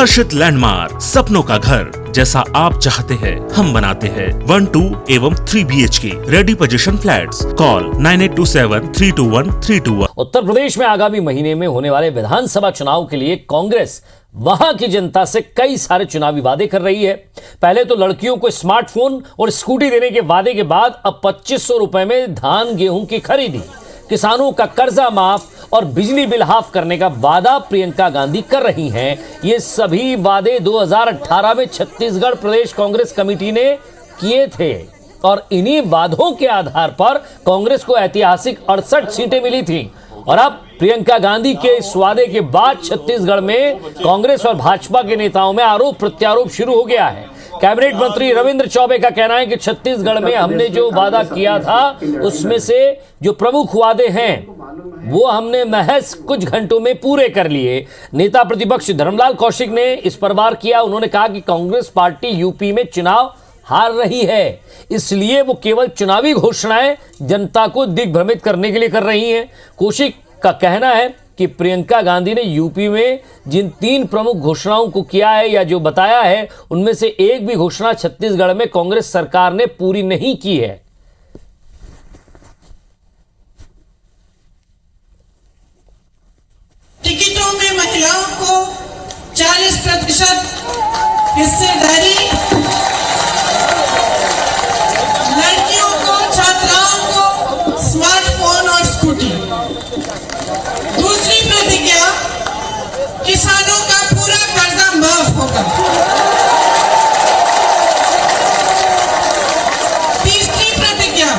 हर्षित landmark, सपनों का घर जैसा आप चाहते हैं हम बनाते हैं। 1, 2 एवं 3 BHK ready position flats. Call 9827321321। Uttar Pradesh में आगामी महीने में होने वाले विधानसभा चुनाव के लिए कांग्रेस वहां की जनता से कई सारे चुनावी वादे कर रही है। पहले तो लड़कियों को स्मार्टफोन और स्कूटी देने के वादे के बाद अब 2500 रुपए में धान गेहूं की खरीदी, किसानों का कर्जा माफ और बिजली बिल हाफ करने का वादा प्रियंका गांधी कर रही हैं। ये सभी वादे 2018 में छत्तीसगढ़ प्रदेश कांग्रेस कमेटी ने किए थे और इन्हीं वादों के आधार पर कांग्रेस को ऐतिहासिक 68 सीटें मिली थी। और अब प्रियंका गांधी के इस वादे के बाद छत्तीसगढ़ में कांग्रेस और भाजपा के नेताओं में आरोप प्रत्यारोप शुरू हो गया है। कैबिनेट मंत्री रविंद्र चौबे का कहना है कि छत्तीसगढ़ में हमने जो वादा किया था उसमें से जो प्रमुख वादे हैं वो हमने महज कुछ घंटों में पूरे कर लिए। नेता प्रतिपक्ष धर्मलाल कौशिक ने इस पर वार किया। उन्होंने कहा कि कांग्रेस पार्टी यूपी में चुनाव हार रही है, इसलिए वो केवल चुनावी घोषणाएं जनता को दिग्भ्रमित करने के लिए कर रही हैं। कौशिक का कहना है कि प्रियंका गांधी ने यूपी में जिन 3 प्रमुख घोषणाओं को किया है या जो बताया है उनमें से एक भी घोषणा छत्तीसगढ़ में कांग्रेस सरकार ने पूरी नहीं की है। टिकटों में महिलाओं को 40% हिस्सेदारी, लड़कियों को, छात्राओं को स्मार्टफोन और स्कूटी। दूसरी प्रतिज्ञा, किसानों का पूरा कर्जा माफ होगा। तीसरी प्रतिज्ञा,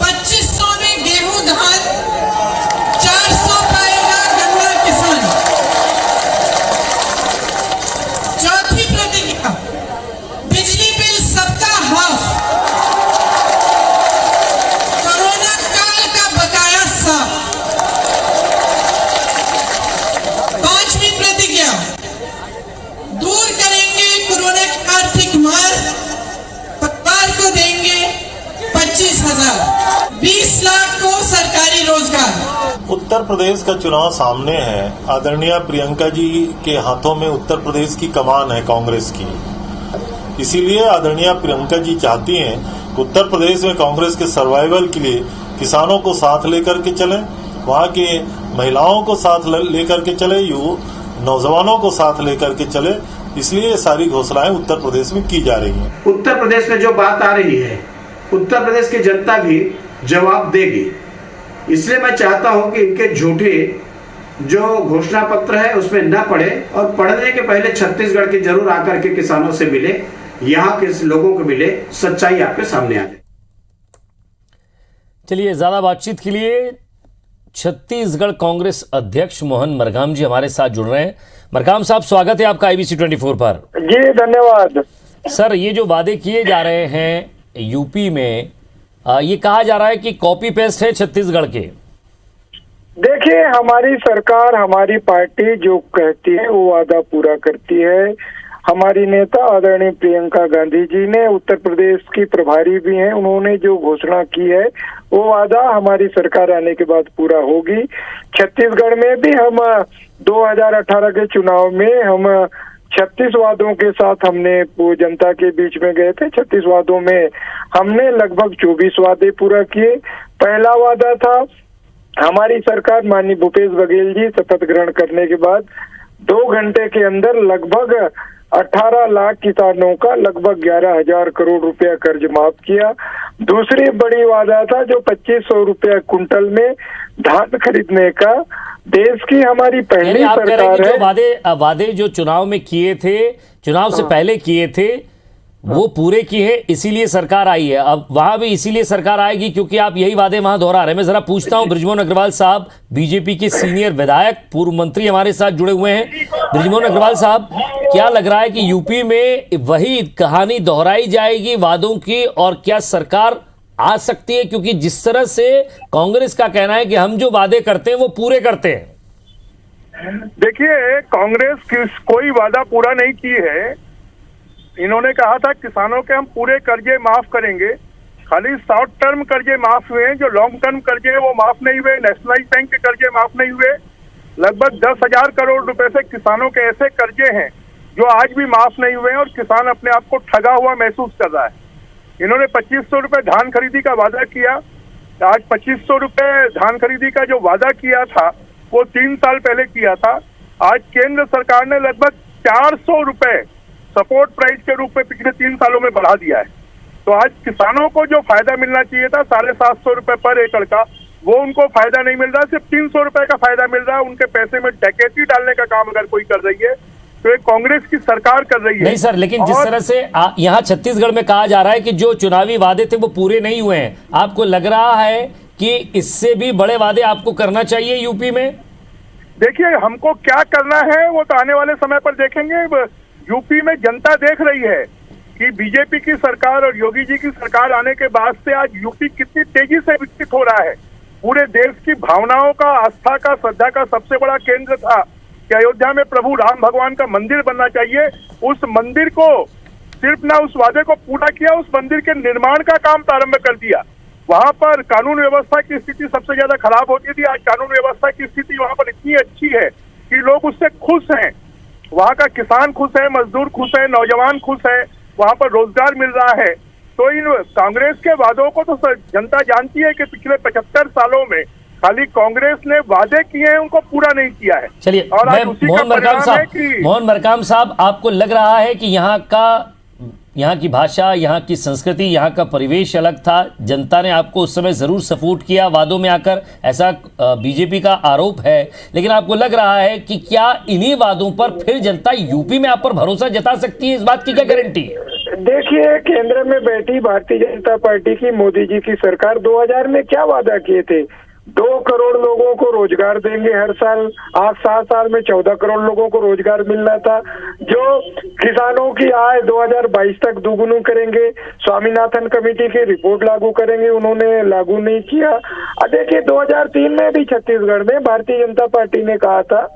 2500 में गेहूं धान, 400 पाएगा गन्ना किसान। चौथी प्रतिज्ञा, बिजली बिल सबका हाफ, कोरोना काल का बकाया साफ। पांचवी प्रतिज्ञा, दूर करेंगे कोरोना की आर्थिक मार, परिवार को देंगे 25,000, 20 लाख को सरकारी रोजगार। उत्तर प्रदेश का चुनाव सामने है। आदरणीय प्रियंका जी के हाथों में उत्तर प्रदेश की कमान है कांग्रेस की। इसीलिए आदरणीय प्रियंका जी चाहती हैं कि उत्तर प्रदेश में कांग्रेस के सर्वाइवल के लिए किसानों को साथ लेकर के चलें, वहां के महिलाओं को साथ लेकर के चले, नौजवानों को साथ लेकर के चले। इसलिए ये सारी घोषणाएं उत्तर प्रदेश में की जा रही हैं। उत्तर प्रदेश में जो बात आ रही है उत्तर प्रदेश की जनता भी जवाब देगी। इसलिए मैं चाहता हूं कि इनके झूठे जो घोषणा पत्र है उसमें न पढ़े और पढ़ने के पहले छत्तीसगढ़ के जरूर आकर के किसानों से मिले, यहाँ के लोगों को मिले, सच्चाई आपके सामने आ जाए। चलिए, ज्यादा बातचीत के लिए छत्तीसगढ़ कांग्रेस अध्यक्ष मोहन मरकाम जी हमारे साथ जुड़ रहे हैं। मरकाम साहब, स्वागत है आपका IBC 24 पर। जी धन्यवाद सर। ये जो वादे किए जा रहे हैं यूपी में, ये कहा जा रहा है कि कॉपी पेस्ट है छत्तीसगढ़ के। देखिए, हमारी सरकार, हमारी पार्टी जो कहती है वो वादा पूरा करती है। हमारी नेता आदरणीय प्रियंका गांधी जी ने, उत्तर प्रदेश की प्रभारी भी हैं, उन्होंने जो घोषणा की है वो वादा हमारी सरकार आने के बाद पूरा होगी। छत्तीसगढ़ में भी हम 2018 के चुनाव में हम 36 वादों के साथ हमने जनता के बीच में गए थे। 36 वादों में हमने लगभग 24 वादे पूरा किए। पहला वादा था, हमारी सरकार माननीय भूपेश बघेल जी शपथ ग्रहण करने के बाद 2 घंटे के अंदर लगभग 18 लाख किसानों का लगभग 11,000 करोड़ रुपया कर्ज माफ किया। दूसरी बड़ी वादा था जो 2500 रुपया कुंटल में धान खरीदने का। देश की हमारी पहली सरकार है। जो वादे जो चुनाव में किए थे, चुनाव से पहले किए थे, वो पूरे किए हैं, इसीलिए सरकार आई है। अब वहां भी इसीलिए सरकार आएगी क्योंकि आप यही वादे वहां दोहरा रहे हैं। मैं जरा पूछता हूं, बृजमोहन अग्रवाल साहब बीजेपी के सीनियर विधायक, पूर्व मंत्री हमारे साथ जुड़े हुए हैं। बृजमोहन अग्रवाल साहब, क्या लग रहा है कि यूपी में वही कहानी दोहराई जाएगी वादों की, और क्या सरकार आ सकती है? क्योंकि जिस तरह से कांग्रेस का कहना है कि हम जो वादे करते हैं वो पूरे करते हैं। देखिए, कांग्रेस कोई वादा पूरा नहीं की है। इन्होंने कहा था किसानों के हम पूरे कर्जे माफ करेंगे। खाली शॉर्ट टर्म कर्जे माफ हुए हैं, जो लॉन्ग टर्म कर्जे हैं वो माफ नहीं हुए। नेशनलाइज बैंक के कर्जे माफ नहीं हुए। लगभग 10,000 करोड़ रुपए से किसानों के ऐसे कर्जे हैं जो आज भी माफ नहीं हुए हैं और किसान अपने आप को ठगा हुआ महसूस कर रहा है। इन्होंने 2500 रुपए धान खरीदी का वादा किया। आज 2500 रुपए धान खरीदी का जो वादा किया था वो 3 साल पहले किया था। आज केंद्र सरकार ने लगभग 400 रुपए सपोर्ट प्राइस के रूप में पिछले 3 सालों में बढ़ा दिया है। तो आज किसानों को जो फायदा मिलना चाहिए था 750 रुपए पर एकड़ का, वो उनको फायदा नहीं मिल रहा, सिर्फ 300 रुपए का फायदा मिल रहा है। उनके पैसे में डकैती डालने का काम अगर कोई कर रही है तो ये कांग्रेस की सरकार कर रही है। नहीं सर, लेकिन जिस तरह से यहाँ छत्तीसगढ़ में कहा जा रहा है कि जो चुनावी वादे थे वो पूरे नहीं हुए हैं, आपको लग रहा है कि इससे भी बड़े वादे आपको करना चाहिए यूपी में? देखिए, हमको क्या करना है वो तो आने वाले समय पर देखेंगे। यूपी में जनता देख रही है कि बीजेपी की सरकार और योगी जी की सरकार आने के बाद से आज यूपी कितनी तेजी से विकसित हो रहा है। पूरे देश की भावनाओं का, आस्था का, श्रद्धा का सबसे बड़ा केंद्र था कि अयोध्या में प्रभु राम भगवान का मंदिर बनना चाहिए। उस मंदिर को सिर्फ ना उस वादे को पूरा किया, उस मंदिर के निर्माण का काम प्रारंभ कर दिया। वहां पर कानून व्यवस्था की स्थिति सबसे ज्यादा खराब होती थी, आज कानून व्यवस्था की स्थिति वहां पर इतनी अच्छी है कि लोग उससे खुश हैं। वहां का किसान खुश है, मजदूर खुश है, नौजवान खुश है, वहां पर रोजगार मिल रहा है। तो इन कांग्रेस के वादों को तो जनता जानती है कि पिछले 75 सालों में खाली कांग्रेस ने वादे किए हैं, उनको पूरा नहीं किया है। चलिए, और आज उसी का परिणाम है कि मोहन मरकाम साहब, आपको लग रहा है कि यहाँ की भाषा, यहाँ की संस्कृति, यहाँ का परिवेश अलग था, जनता ने आपको उस समय जरूर सपोर्ट किया वादों में आकर, ऐसा बीजेपी का आरोप है, लेकिन आपको लग रहा है कि क्या इन्हीं वादों पर फिर जनता यूपी में आप पर भरोसा जता सकती है? इस बात की क्या गारंटी है? देखिए, केंद्र में बैठी भारतीय जनता पार्टी की मोदी जी की सरकार 2000 में क्या वादा किए थे? 2 करोड़ लोगों को रोजगार देंगे हर साल। आज 7 साल में 14 करोड़ लोगों को रोजगार मिलना था। जो किसानों की आय 2022 तक दोगुनी करेंगे। स्वामीनाथन कमेटी की रिपोर्ट लागू करेंगे, उन्होंने लागू नहीं किया। देखिए, 2003 में भी छत्तीसगढ़ में भारतीय जनता पार्टी ने कहा था।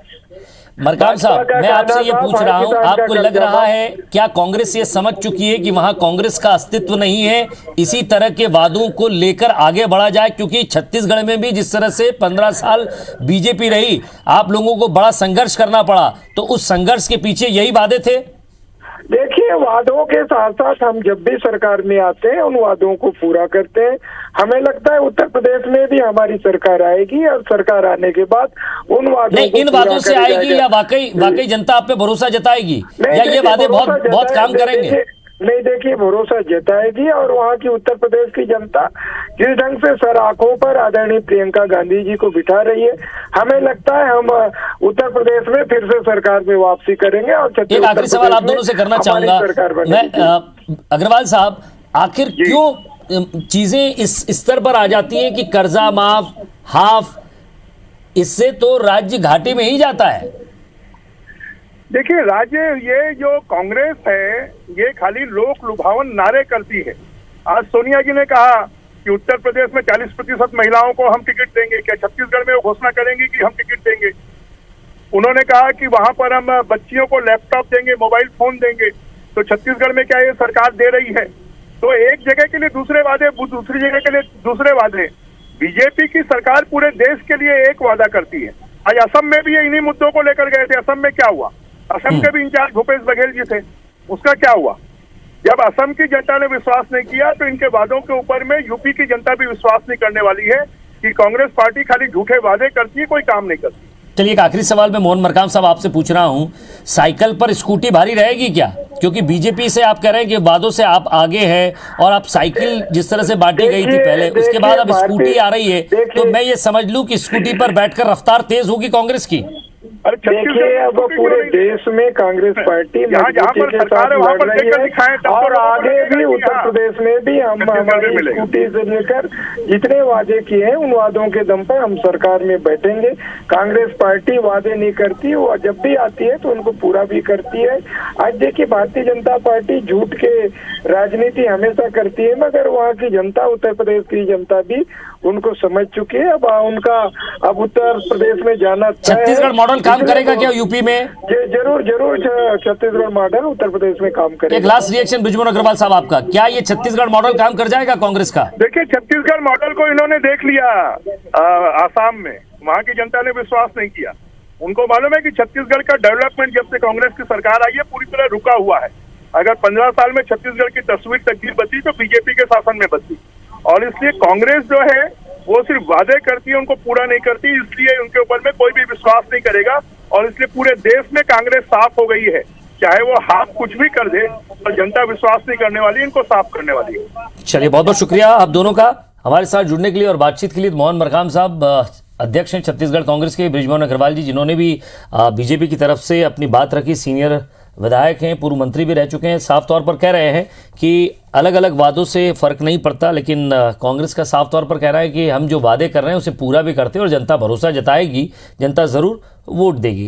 मरकाम साहब, मैं आपसे ये पूछ रहा हूं, आपको लग रहा है क्या कांग्रेस ये समझ चुकी है कि वहां कांग्रेस का अस्तित्व नहीं है, इसी तरह के वादों को लेकर आगे बढ़ा जाए? क्योंकि छत्तीसगढ़ में भी जिस तरह से 15 साल बीजेपी रही, आप लोगों को बड़ा संघर्ष करना पड़ा, तो उस संघर्ष के पीछे यही वादे थे? देखिए, वादों के साथ साथ हम जब भी सरकार में आते हैं उन वादों को पूरा करते हैं। हमें लगता है उत्तर प्रदेश में भी हमारी सरकार आएगी और सरकार आने के बाद उन वादों नहीं, इन वादों से आएगी या वाकई जनता आप पे भरोसा जताएगी, या ये वादे बहुत काम करेंगे? नहीं, देखिए, भरोसा जताएगी और वहाँ की उत्तर प्रदेश की जनता जिस ढंग से सर आंखों पर आदरणीय प्रियंका गांधी जी को बिठा रही है, हमें लगता है हम उत्तर प्रदेश में फिर से सरकार में वापसी करेंगे। और एक आखिरी सवाल आप दोनों से करना चाहूंगा मैं, अग्रवाल साहब, आखिर क्यों चीजें इस स्तर पर आ जाती हैं कि कर्जा माफ, हाफ, इससे तो राज्य घाटे में ही जाता है? देखिए, राज्य ये जो कांग्रेस है ये खाली लोक लुभावन नारे करती है। आज सोनिया जी ने कहा कि उत्तर प्रदेश में 40% महिलाओं को हम टिकट देंगे। क्या छत्तीसगढ़ में वो घोषणा करेंगे कि हम टिकट देंगे? उन्होंने कहा कि वहां पर हम बच्चियों को लैपटॉप देंगे, मोबाइल फोन देंगे। तो छत्तीसगढ़ में क्या ये सरकार दे रही है? तो एक जगह के लिए दूसरे वादे, दूसरी जगह के लिए दूसरे वादे। बीजेपी की सरकार पूरे देश के लिए एक वादा करती है। आज असम में भी ये इन्हीं मुद्दों को लेकर गए थे। असम में क्या हुआ? असम के भी इंचार्ज भूपेश बघेल जी थे, उसका क्या हुआ? जब असम की जनता ने विश्वास नहीं किया तो इनके वादों के ऊपर में यूपी की जनता भी विश्वास नहीं करने वाली है कि कांग्रेस पार्टी खाली झूठे वादे करती है, कोई काम नहीं करती। चलिए, एक आखिरी सवाल मैं मोहन मरकाम साहब आपसे पूछ रहा हूं, साइकिल पर स्कूटी भारी रहेगी क्या? क्योंकि बीजेपी से आप कह रहे हैं कि वादों से आप आगे हैं और आप साइकिल जिस तरह से बांटी गई थी पहले, उसके बाद अब स्कूटी आ रही है, तो मैं ये समझ लूं कि स्कूटी पर बैठकर रफ्तार तेज होगी कांग्रेस की? देखिए, अब पूरे देश में कांग्रेस पार्टी मजबूती के साथ लड़ रही है और आगे भी उत्तर प्रदेश में भी हम हमारी स्कूटी से लेकर जितने वादे किए हैं उन वादों के दम पर हम सरकार में बैठेंगे। कांग्रेस पार्टी वादे नहीं करती, वो जब भी आती है तो उनको पूरा भी करती है। आज देखिए, भारतीय जनता पार्टी झूठ के राजनीति हमेशा करती है, मगर वहाँ की जनता, उत्तर प्रदेश की जनता भी उनको समझ चुकी है। अब उत्तर प्रदेश में जाना, छत्तीसगढ़ मॉडल काम करेगा क्या यूपी में? जरूर छत्तीसगढ़ मॉडल उत्तर प्रदेश में काम करेगा। एक लास्ट रिएक्शन बिजमोहन अग्रवाल साहब आपका, क्या ये छत्तीसगढ़ मॉडल काम कर जाएगा कांग्रेस का? देखिए, छत्तीसगढ़ मॉडल को इन्होंने देख लिया आसाम में, वहां की जनता ने विश्वास नहीं किया। उनको मालूम है कि छत्तीसगढ़ का डेवलपमेंट जब से कांग्रेस की सरकार आई है पूरी तरह रुका हुआ है। अगर 15 साल में छत्तीसगढ़ की तस्वीर तकदीर बदली तो बीजेपी के शासन में बदली, और इसलिए कांग्रेस जो है वो सिर्फ वादे करती है, उनको पूरा नहीं करती, इसलिए उनके ऊपर में कोई भी विश्वास नहीं करेगा। और इसलिए पूरे देश में कांग्रेस साफ हो गई है, चाहे वो हाथ कुछ भी कर दे तो जनता विश्वास नहीं करने वाली, इनको साफ करने वाली है। चलिए, बहुत बहुत शुक्रिया आप दोनों का हमारे साथ जुड़ने के लिए और बातचीत के लिए। मोहन मरकाम साहब अध्यक्ष हैं छत्तीसगढ़ कांग्रेस के, बृजमोहन अग्रवाल जी जिन्होंने भी बीजेपी की तरफ से अपनी बात रखी, सीनियर विधायक हैं, पूर्व मंत्री भी रह चुके हैं, साफ तौर पर कह रहे हैं कि अलग अलग वादों से फर्क नहीं पड़ता, लेकिन कांग्रेस का साफ तौर पर कह रहा है कि हम जो वादे कर रहे हैं उसे पूरा भी करते हैं और जनता भरोसा जताएगी, जनता ज़रूर वोट देगी।